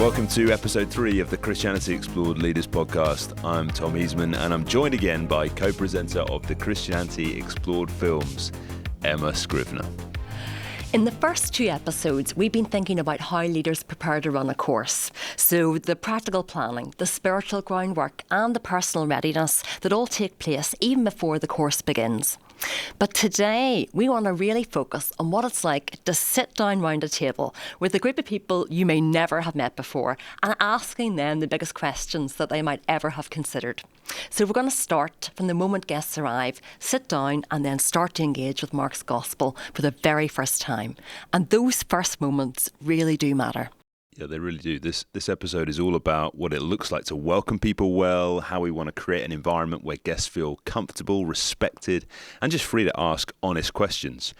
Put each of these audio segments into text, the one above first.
Welcome to episode 3 of the Christianity Explored Leaders podcast. I'm Tom Easman, and I'm joined again by co-presenter of the Christianity Explored films, Emma Scrivener. In the first 2 episodes, we've been thinking about how leaders prepare to run a course. So the practical planning, the spiritual groundwork and the personal readiness that all take place even before the course begins. But today, we want to really focus on what it's like to sit down round a table with a group of people you may never have met before and asking them the biggest questions that they might ever have considered. So we're going to start from the moment guests arrive, sit down and then start to engage with Mark's Gospel for the very first time. And those first moments really do matter. Yeah, they really do. This episode is all about what it looks like to welcome people well, how we want to create an environment where guests feel comfortable, respected, and just free to ask honest questions.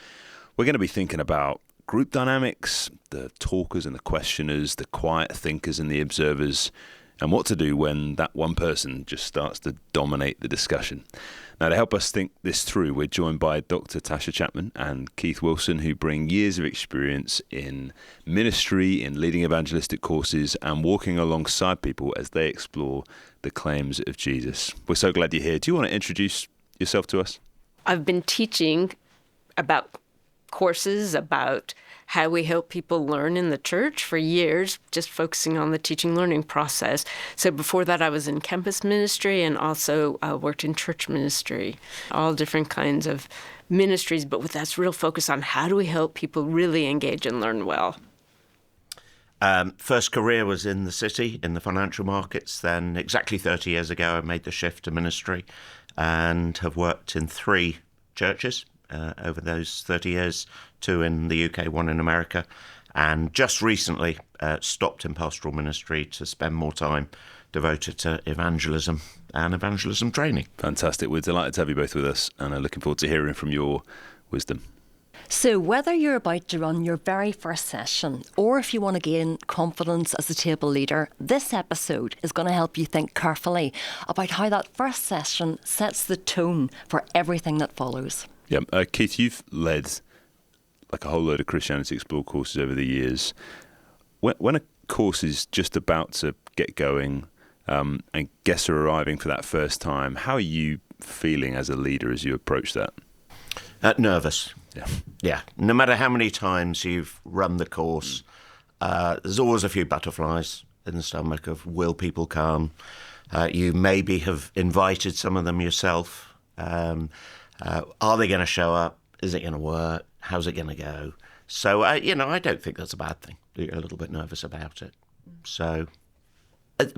We're going to be thinking about group dynamics, the talkers and the questioners, the quiet thinkers and the observers, and what to do when that one person just starts to dominate the discussion. Now, to help us think this through, we're joined by Dr. Tasha Chapman and Keith Wilson, who bring years of experience in ministry, in leading evangelistic courses, and walking alongside people as they explore the claims of Jesus. We're so glad you're here. Do you want to introduce yourself to us? I've been teaching about courses, about how we help people learn in the church for years, just focusing on the teaching learning process. So before that, I was in campus ministry and also worked in church ministry, all different kinds of ministries, but with that real focus on how do we help people really engage and learn well. First career was in the city, in the financial markets. Then exactly 30 years ago, I made the shift to ministry and have worked in 3 churches over those 30 years, 2 in the UK, 1 in America, and just recently stopped in pastoral ministry to spend more time devoted to evangelism and evangelism training. Fantastic. We're delighted to have you both with us and are looking forward to hearing from your wisdom. So whether you're about to run your very first session or if you want to gain confidence as a table leader, this episode is going to help you think carefully about how that first session sets the tone for everything that follows. Yeah, Keith, you've led like a whole load of Christianity Explored courses over the years. When a course is just about to get going and guests are arriving for that first time, how are you feeling as a leader as you approach that? Nervous. Yeah. No matter how many times you've run the course, there's always a few butterflies in the stomach of will people come? You maybe have invited some of them yourself. Are they going to show up? Is it going to work? How's it going to go? So, I don't think that's a bad thing. You're a little bit nervous about it. So,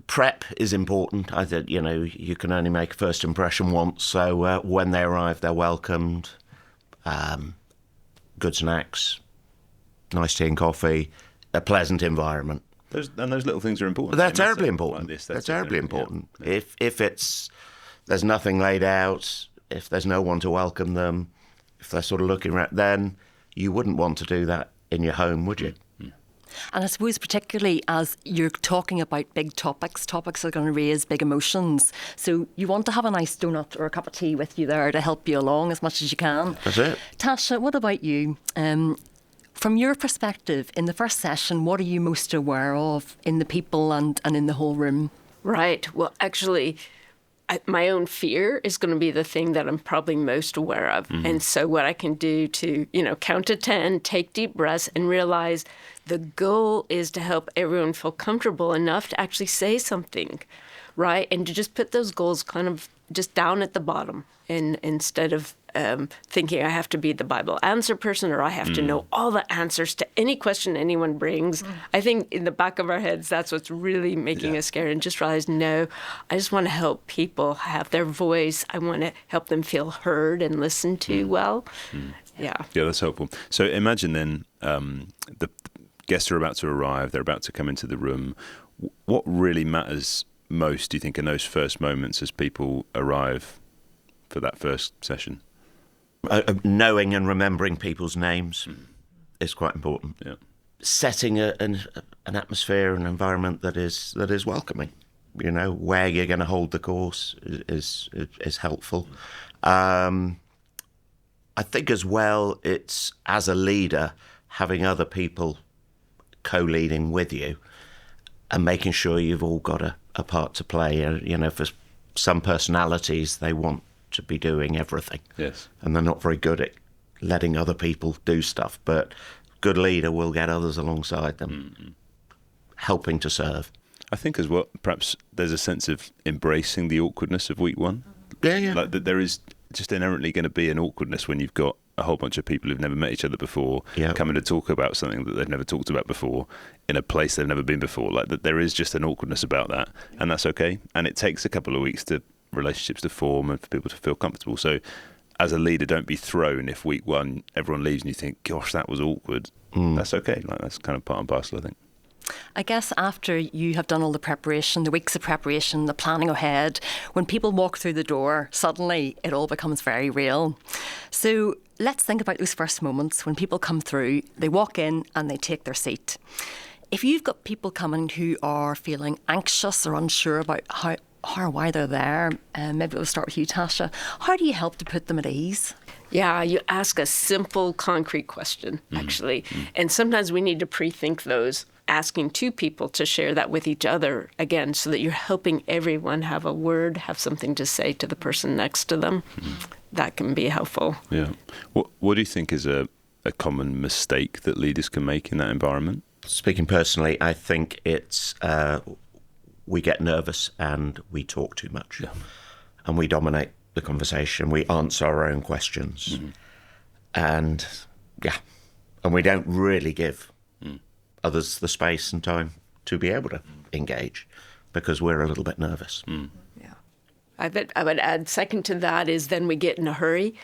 prep is important. I think, you can only make a first impression once. So, when they arrive, they're welcomed. Good snacks, nice tea and coffee, a pleasant environment. Those little things are important. They're terribly important. They're terribly important. Yeah. If there's nothing laid out, if there's no one to welcome them, if they're sort of looking around, then you wouldn't want to do that in your home, would you? And I suppose particularly as you're talking about big topics are going to raise big emotions. So you want to have a nice donut or a cup of tea with you there to help you along as much as you can. That's it. Tasha, what about you? From your perspective, in the first session, what are you most aware of in the people and in the whole room? Right. Well, actually, my own fear is going to be the thing that I'm probably most aware of. Mm-hmm. And so what I can do to, count to 10, take deep breaths and realize the goal is to help everyone feel comfortable enough to actually say something, right? And to just put those goals kind of just down at the bottom and instead of thinking I have to be the Bible answer person or I have to know all the answers to any question anyone brings. I think in the back of our heads, that's what's really making us scared, and just realize, no, I just want to help people have their voice. I want to help them feel heard and listened to well. Yeah, that's helpful. So imagine then the guests are about to arrive, they're about to come into the room. What really matters most, do you think, in those first moments as people arrive for that first session? Knowing and remembering people's names is quite important. Yeah. Setting an atmosphere, an environment that is welcoming. Where you're going to hold the course is helpful. I think as well, it's as a leader having other people co-leading with you. and making sure you've all got a part to play. For some personalities, they want to be doing everything. Yes. And they're not very good at letting other people do stuff. But good leader will get others alongside them, helping to serve. I think as well, perhaps there's a sense of embracing the awkwardness of week one. Yeah. Like that there is just inherently going to be an awkwardness when you've got a whole bunch of people who've never met each other before coming to talk about something that they've never talked about before in a place they've never been before. Like that there is just an awkwardness about that, and that's okay. And it takes a couple of weeks to relationships to form and for people to feel comfortable. So as a leader, don't be thrown if week one everyone leaves and you think, gosh, that was awkward. That's okay. Like that's kind of part and parcel, I think. I guess after you have done all the preparation, the weeks of preparation, the planning ahead, when people walk through the door, suddenly it all becomes very real. So let's think about those first moments when people come through, they walk in and they take their seat. If you've got people coming who are feeling anxious or unsure about how or why they're there, maybe we'll start with you, Tasha. How do you help to put them at ease? Yeah, you ask a simple, concrete question, actually. And sometimes we need to pre-think those, asking two people to share that with each other, again, so that you're helping everyone have a word, have something to say to the person next to them. That can be helpful. Yeah. What do you think is a common mistake that leaders can make in that environment? Speaking personally, I think it's we get nervous and we talk too much. Yeah. And we dominate the conversation. We answer our own questions. And we don't really give others the space and time to be able to engage because we're a little bit nervous. Yeah. I would add second to that is then we get in a hurry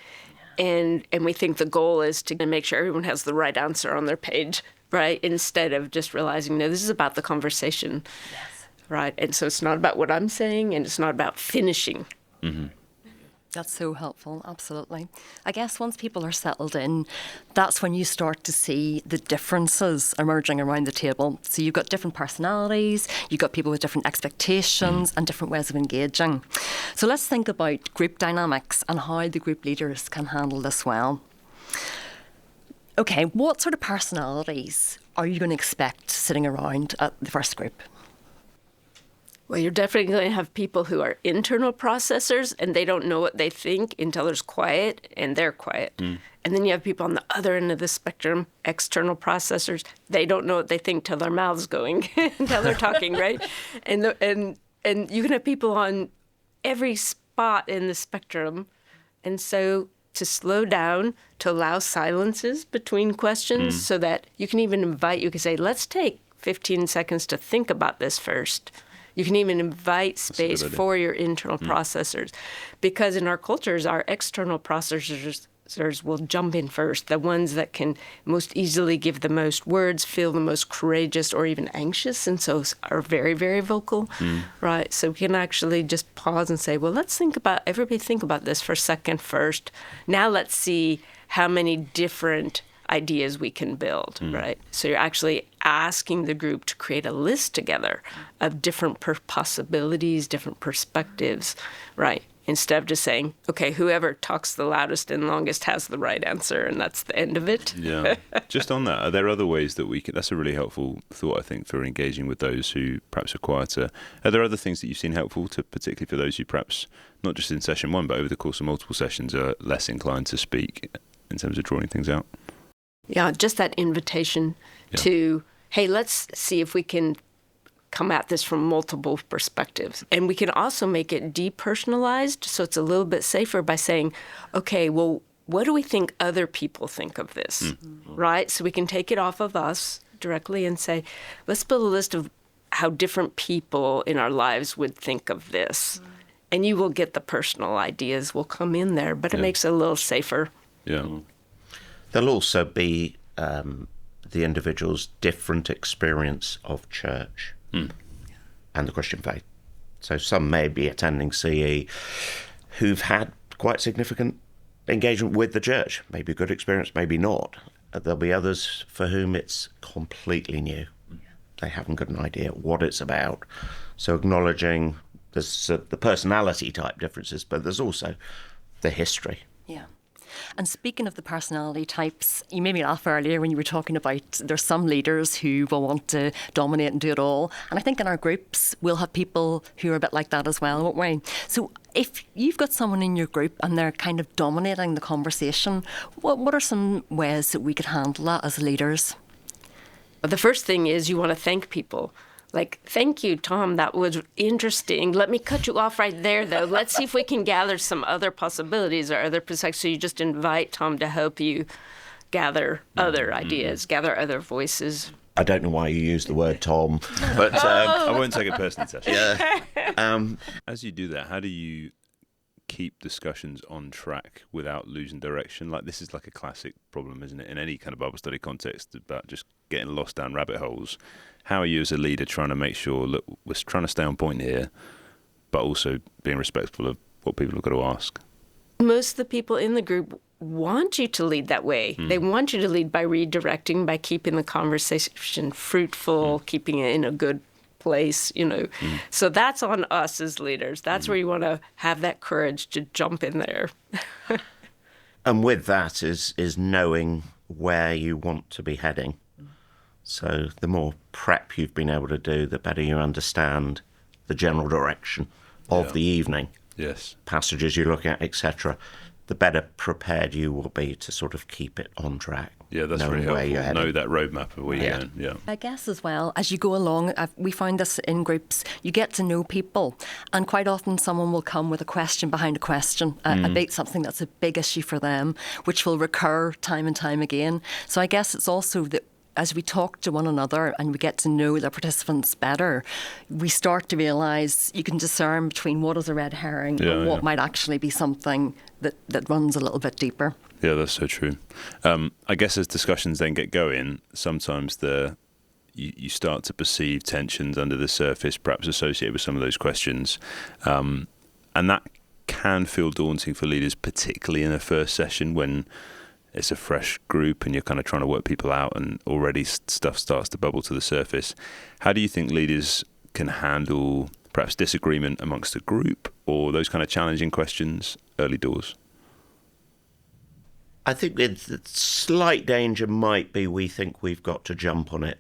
and we think the goal is to make sure everyone has the right answer on their page, right? Instead of just realizing, no, this is about the conversation. Yes. Right. And so it's not about what I'm saying and it's not about finishing. That's so helpful, absolutely. I guess once people are settled in, that's when you start to see the differences emerging around the table. So you've got different personalities, you've got people with different expectations and different ways of engaging. So let's think about group dynamics and how the group leaders can handle this well. Okay, what sort of personalities are you going to expect sitting around at the first group? Well, you're definitely going to have people who are internal processors and they don't know what they think until there's quiet and they're quiet. And then you have people on the other end of the spectrum, external processors. They don't know what they think till their mouth's going, until they're talking, right? And you can have people on every spot in the spectrum. And so to slow down, to allow silences between questions so that you can even you can say, let's take 15 seconds to think about this first. You can even invite space for your internal processors because in our cultures, our external processors will jump in first, the ones that can most easily give the most words, feel the most courageous or even anxious, and so are very, very vocal, right? So we can actually just pause and say, well, everybody think about this for a second first. Now let's see how many different ideas we can build, right? So you're actually asking the group to create a list together of different possibilities, different perspectives, right? Instead of just saying, okay, whoever talks the loudest and longest has the right answer, and that's the end of it. Yeah. Just on that, are there other ways that we can, that's a really helpful thought, I think, for engaging with those who perhaps are quieter. Are there other things that you've seen helpful, particularly for those who perhaps, not just in session one, but over the course of multiple sessions, are less inclined to speak in terms of drawing things out? Yeah, just that invitation to, hey, let's see if we can come at this from multiple perspectives. And we can also make it depersonalized, so it's a little bit safer by saying, okay, well, what do we think other people think of this, right? So we can take it off of us directly and say, let's build a list of how different people in our lives would think of this. And you will get the personal ideas will come in there, but it makes it a little safer. Yeah. There'll also be the individual's different experience of church and the Christian faith. So some may be attending CE who've had quite significant engagement with the church, maybe a good experience, maybe not. There'll be others for whom it's completely new. They haven't got an idea what it's about. So acknowledging there's the personality type differences, but there's also the history. Yeah. And speaking of the personality types, you made me laugh earlier when you were talking about there's some leaders who will want to dominate and do it all. And I think in our groups, we'll have people who are a bit like that as well, won't we? So if you've got someone in your group and they're kind of dominating the conversation, what are some ways that we could handle that as leaders? The first thing is you want to thank people. Like, thank you, Tom, that was interesting. Let me cut you off right there, though. Let's see if we can gather some other possibilities or other perspectives. So you just invite Tom to help you gather other ideas, gather other voices. I don't know why you use the word Tom, but I won't take it personally, Tasha. yeah. As you do that, how do you keep discussions on track without losing direction? Like, this is like a classic problem, isn't it, in any kind of Bible study context, about just getting lost down rabbit holes. How are you as a leader trying to make sure, look, we're trying to stay on point here, but also being respectful of what people have got to ask? Most of the people in the group want you to lead that way. They want you to lead by redirecting, by keeping the conversation fruitful, keeping it in a good place, So that's on us as leaders. That's where you want to have that courage to jump in there. And with that is knowing where you want to be heading. So the more prep you've been able to do, the better you understand the general direction of the evening. Yes. Passages you look at, etc. The better prepared you will be to sort of keep it on track. Yeah, that's knowing really where you're helpful. heading. Know that roadmap of where you're going. Yeah. I guess as well, as you go along, we find this in groups, you get to know people. And quite often someone will come with a question behind a question about something that's a big issue for them, which will recur time and time again. So I guess it's also that as we talk to one another and we get to know the participants better, we start to realise you can discern between what is a red herring and what might actually be something that runs a little bit deeper. Yeah, that's so true. I guess as discussions then get going, sometimes you start to perceive tensions under the surface, perhaps associated with some of those questions. And that can feel daunting for leaders, particularly in a first session when it's a fresh group and you're kind of trying to work people out and already stuff starts to bubble to the surface. How do you think leaders can handle perhaps disagreement amongst a group or those kind of challenging questions early doors? I think the slight danger might be we think we've got to jump on it.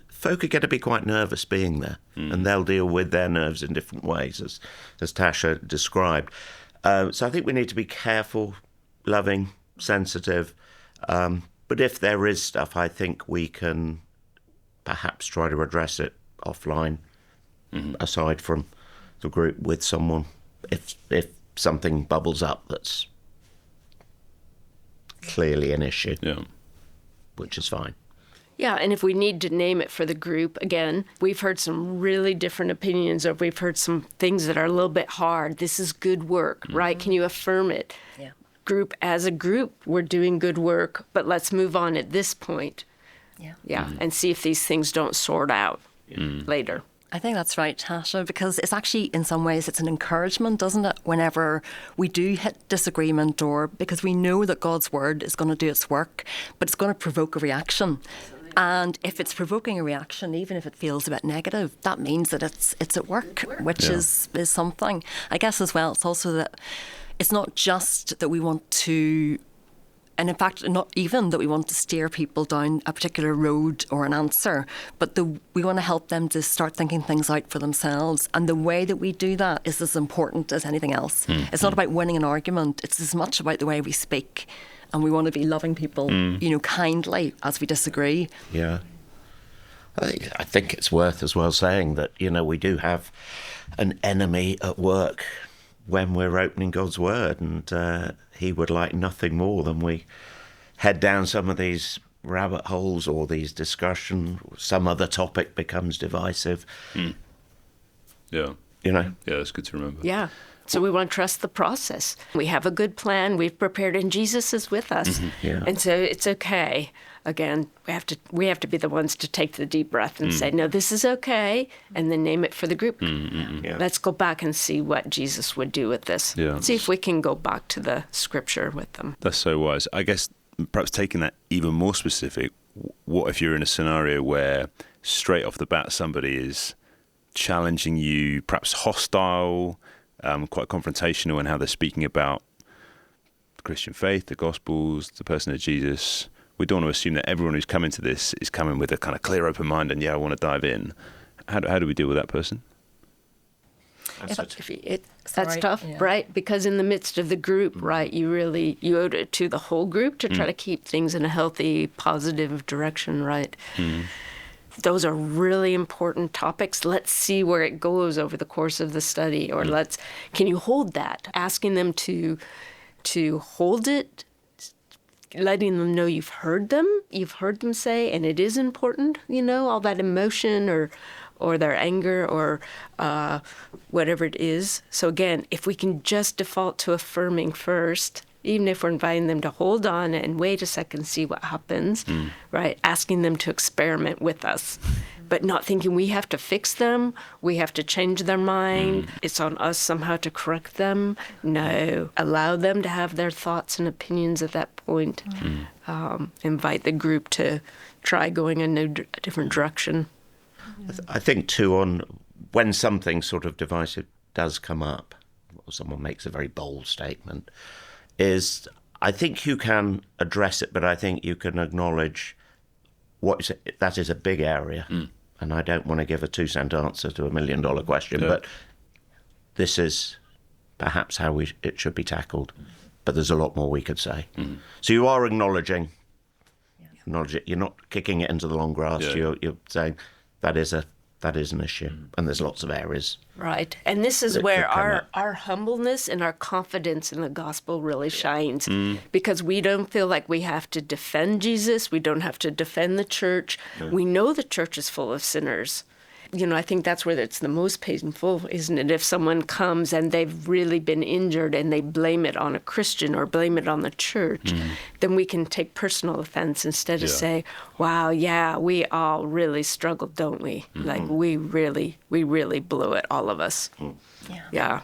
Folk are going to be quite nervous being there, and they'll deal with their nerves in different ways, as Tasha described. So I think we need to be careful, loving, sensitive. But if there is stuff, I think we can perhaps try to address it offline, aside from the group, with someone. If something bubbles up that's clearly an issue, which is fine. Yeah, and if we need to name it for the group, again, we've heard some really different opinions, or we've heard some things that are a little bit hard. This is good work, right? Can you affirm it? Yeah. Group, as a group, we're doing good work, but let's move on at this point. Yeah, and see if these things don't sort out later. I think that's right, Tasha, because it's actually, in some ways, it's an encouragement, doesn't it? Whenever we do hit disagreement, or because we know that God's word is going to do its work, but it's going to provoke a reaction. And if it's provoking a reaction, even if it feels a bit negative, that means that it's at work, which is something. I guess as well, it's also that it's not just that we want to, and in fact, not even that we want to steer people down a particular road or an answer, but we want to help them to start thinking things out for themselves. And the way that we do that is as important as anything else. It's not about winning an argument. It's as much about the way we speak. And we want to be loving people, kindly as we disagree. Yeah. I think it's worth as well saying that, we do have an enemy at work when we're opening God's word, and he would like nothing more than we head down some of these rabbit holes or these discussions. Some other topic becomes divisive. Yeah. Yeah, that's good to remember. Yeah. So we want to trust the process. We have a good plan. We've prepared, and Jesus is with us. Yeah. And so it's okay. Again, we have to be the ones to take the deep breath and say, no, this is okay, and then name it for the group. Yeah. Let's go back and see what Jesus would do with this. Yeah. See if we can go back to the scripture with them. That's so wise. I guess perhaps taking that even more specific, what if you're in a scenario where straight off the bat somebody is challenging you, perhaps hostile, quite confrontational in how they're speaking about the Christian faith, the Gospels, the person of Jesus. We don't want to assume that everyone who's coming to this is coming with a kind of clear, open mind and, I want to dive in. How do we deal with that person? That's tough, right? Because in the midst of the group, right, you owe it to the whole group to try to keep things in a healthy, positive direction, right? Those are really important topics. Let's see where it goes over the course of the study, or can you hold that? Asking them to hold it, letting them know you've heard them say, and it is important, all that emotion or their anger or whatever it is. So again, if we can just default to affirming first, even if we're inviting them to hold on and wait a second, see what happens, right? Asking them to experiment with us, but not thinking we have to fix them, we have to change their mind, it's on us somehow to correct them. No, allow them to have their thoughts and opinions at that point. Invite the group to try going in a different direction. I think, too, when something sort of divisive does come up, or someone makes a very bold statement, I think you can address it, but I think you can acknowledge that is a big area. And I don't want to give a 2-cent answer to $1 million question, but this is perhaps how it should be tackled. But there's a lot more we could say. So you are acknowledging it. You're not kicking it into the long grass. You're saying that is an issue, and there's lots of areas. Right. And this is where our humbleness and our confidence in the gospel really shines, because we don't feel like we have to defend Jesus. We don't have to defend the church. We know the church is full of sinners. I think that's where it's the most painful, isn't it? If someone comes and they've really been injured and they blame it on a Christian or blame it on the church, then we can take personal offense instead of say, wow, we all really struggled, don't we? Like we really blew it, all of us. Yeah.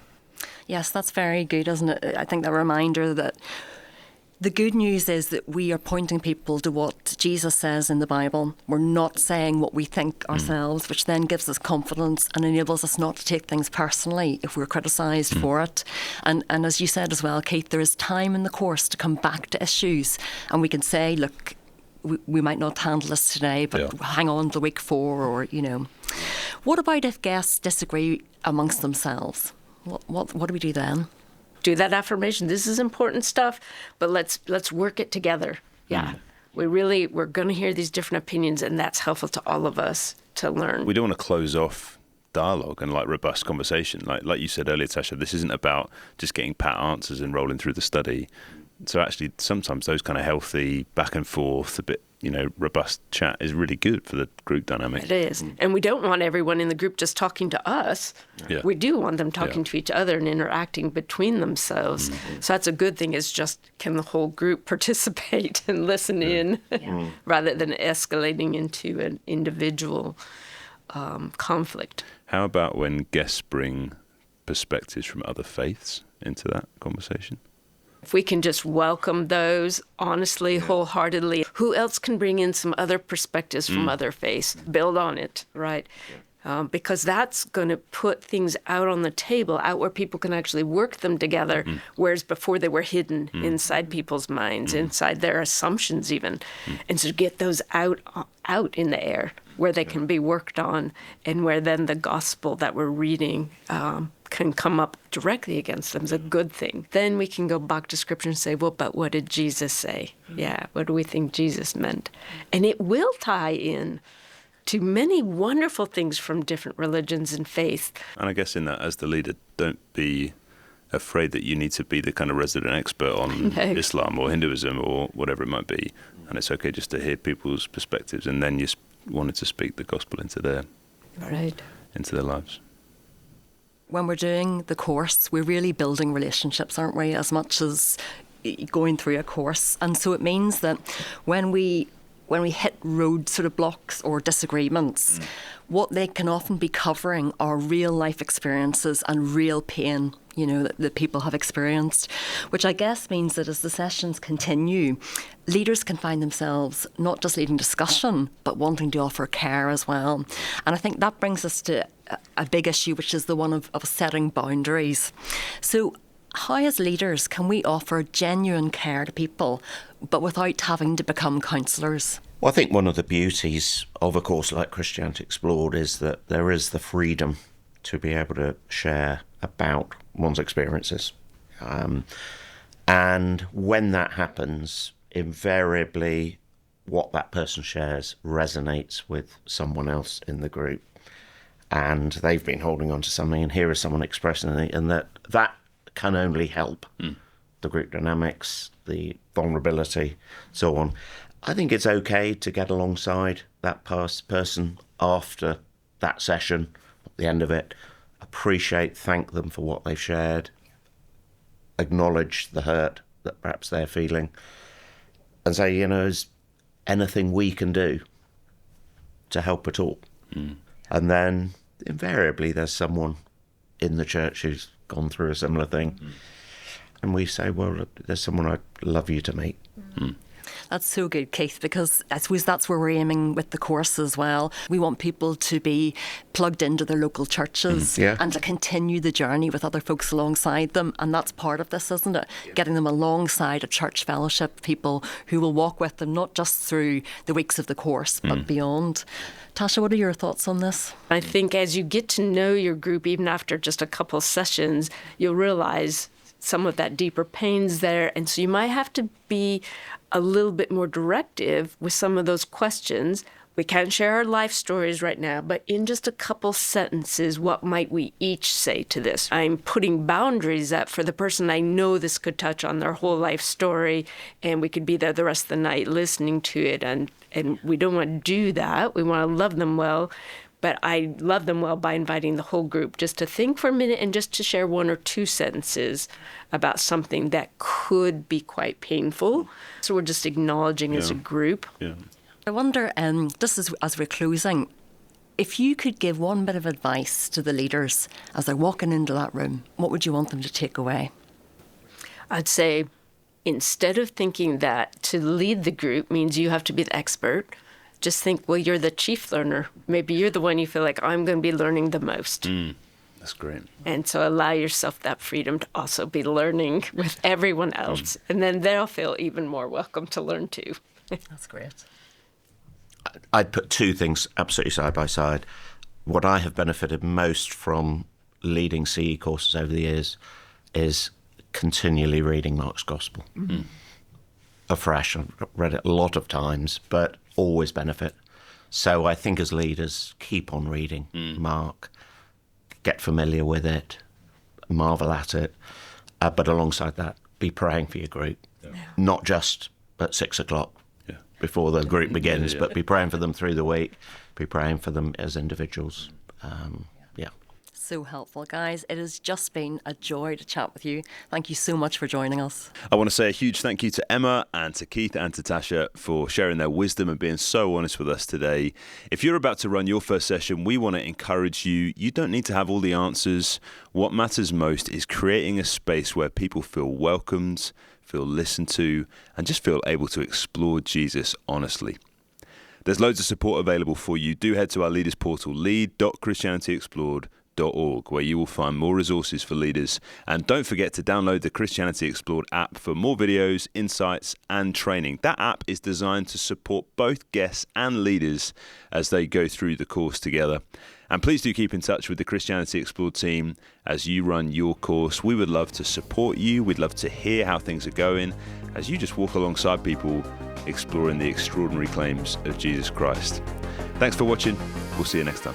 Yes, that's very good, isn't it? I think the reminder that the good news is that we are pointing people to what Jesus says in the Bible. We're not saying what we think ourselves, which then gives us confidence and enables us not to take things personally if we're criticised for it. And as you said as well, Keith, there is time in the course to come back to issues, and we can say, look, we might not handle this today, but hang on till week 4, or, What about if guests disagree amongst themselves? What do we do then? Do that affirmation. This is important stuff, but let's work it together. We're going to hear these different opinions, and that's helpful to all of us to learn. We don't want to close off dialogue and robust conversation. Like you said earlier, Tasha, this isn't about just getting pat answers and rolling through the study. So actually, sometimes those kind of healthy back and forth, a bit, robust chat is really good for the group dynamic. It is. And we don't want everyone in the group just talking to us. We do want them talking to each other and interacting between themselves. So that's a good thing, is just, can the whole group participate and listen in rather than escalating into an individual conflict. How about when guests bring perspectives from other faiths into that conversation? If we can just welcome those honestly, wholeheartedly, who else can bring in some other perspectives from other faiths? Build on it, right? Because that's going to put things out on the table, out where people can actually work them together, whereas before they were hidden inside people's minds, inside their assumptions even. And so get those out in the air where they can be worked on, and where then the gospel that we're reading can come up directly against them is a good thing. Then we can go back to Scripture and say, well, but what did Jesus say? What do we think Jesus meant? And it will tie in to many wonderful things from different religions and faiths. And I guess in that, as the leader, don't be afraid that you need to be the kind of resident expert on Islam or Hinduism or whatever it might be. And it's okay just to hear people's perspectives, and then you wanted to speak the gospel into their lives. When we're doing the course, we're really building relationships, aren't we, as much as going through a course. And so it means that when we when we hit road sort of blocks or disagreements, what they can often be covering are real life experiences and real pain, that people have experienced, which I guess means that as the sessions continue, leaders can find themselves not just leading discussion, but wanting to offer care as well. And I think that brings us to a big issue, which is the one of setting boundaries. So how as leaders can we offer genuine care to people, but without having to become counsellors? Well, I think one of the beauties of a course like Christianity Explored is that there is the freedom to be able to share about one's experiences. And when that happens, invariably what that person shares resonates with someone else in the group. And they've been holding on to something, and here is someone expressing it, and that can only help the group dynamics, the vulnerability, so on. I think it's okay to get alongside that person after that session, at the end of it, appreciate, thank them for what they've shared, acknowledge the hurt that perhaps they're feeling, and say, is anything we can do to help at all? And then invariably there's someone in the church who's gone through a similar thing. And we say, well, there's someone I'd love you to meet. That's so good, Keith, because I suppose that's where we're aiming with the course as well. We want people to be plugged into their local churches and to continue the journey with other folks alongside them. And that's part of this, isn't it? Getting them alongside a church fellowship, people who will walk with them, not just through the weeks of the course, but beyond. Tasha, what are your thoughts on this? I think as you get to know your group, even after just a couple sessions, you'll realize some of that deeper pain's there. And so you might have to be a little bit more directive with some of those questions. We can't share our life stories right now, but in just a couple sentences, what might we each say to this? I'm putting boundaries up for the person I know this could touch on their whole life story, and we could be there the rest of the night listening to it. And we don't want to do that. We want to love them well. But I love them well by inviting the whole group just to think for a minute and just to share one or two sentences about something that could be quite painful. So we're just acknowledging as a group. I wonder, just as we're closing, if you could give one bit of advice to the leaders as they're walking into that room, what would you want them to take away? I'd say instead of thinking that to lead the group means you have to be the expert, just think, well, you're the chief learner. Maybe you're the one you feel like, I'm going to be learning the most. That's great. And so allow yourself that freedom to also be learning with everyone else. And then they'll feel even more welcome to learn too. That's great. I'd put two things absolutely side by side. What I have benefited most from leading CE courses over the years is continually reading Mark's Gospel. Afresh. I've read it a lot of times, but always benefit. So I think as leaders, keep on reading Mark, get familiar with it, marvel at it, but alongside that, be praying for your group, not just at 6 o'clock before the group begins, but be praying for them through the week, be praying for them as individuals. So helpful, guys. It has just been a joy to chat with you. Thank you so much for joining us. I want to say a huge thank you to Emma and to Keith and to Tasha for sharing their wisdom and being so honest with us today. If you're about to run your first session, we want to encourage you. You don't need to have all the answers. What matters most is creating a space where people feel welcomed, feel listened to, and just feel able to explore Jesus honestly. There's loads of support available for you. Do head to our leaders portal, lead.christianityexplored.org, where you will find more resources for leaders. And don't forget to download the Christianity Explored app for more videos, insights, and training. That app is designed to support both guests and leaders as they go through the course together. And please do keep in touch with the Christianity Explored team as you run your course. We would love to support you. We'd love to hear how things are going as you just walk alongside people exploring the extraordinary claims of Jesus Christ. Thanks for watching. We'll see you next time.